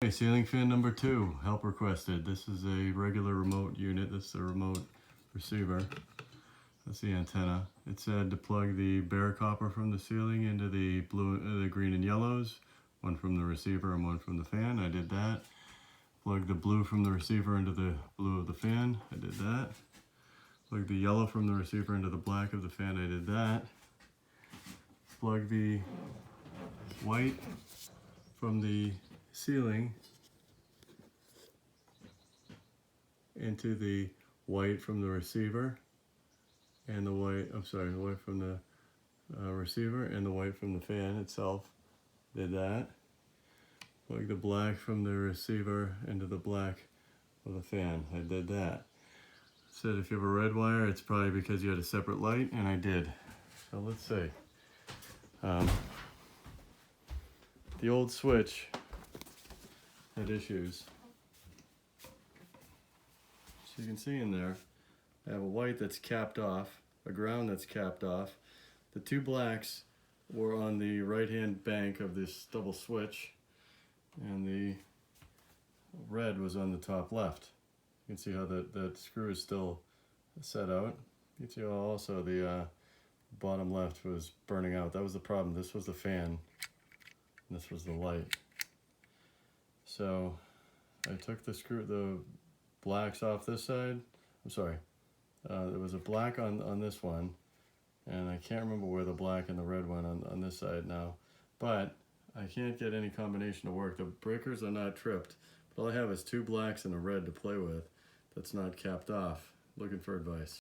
Okay, ceiling fan number 2, help requested. This is a regular remote unit. This is a remote receiver. That's the antenna. It said to plug the bare copper from the ceiling into the blue, the green and yellows, one from the receiver and one from the fan. I did that. Plug the blue from the receiver into the blue of the fan. I did that. Plug the yellow from the receiver into the black of the fan. I did that. Plug the white from the ceiling into the white from the receiver and the white, the white from the receiver and the white from the fan itself. Did that. Plug the black from the receiver into the black of the fan. I did that. It said if you have a red wire, it's probably because you had a separate light, and I did. So let's see. The old switch had issues. So you can see in there, I have a white that's capped off, a ground that's capped off. The two blacks were on the right-hand bank of this double switch, and the red was on the top left. You can see how that screw is still set out. You can see how also the bottom left was burning out. That was the problem. This was the fan, and this was the light. So I took the blacks off this side. I'm sorry. There was a black on this one, and I can't remember where the black and the red went on this side now. But I can't get any combination to work. The breakers are not tripped. But all I have is two blacks and a red to play with that's not capped off. Looking for advice.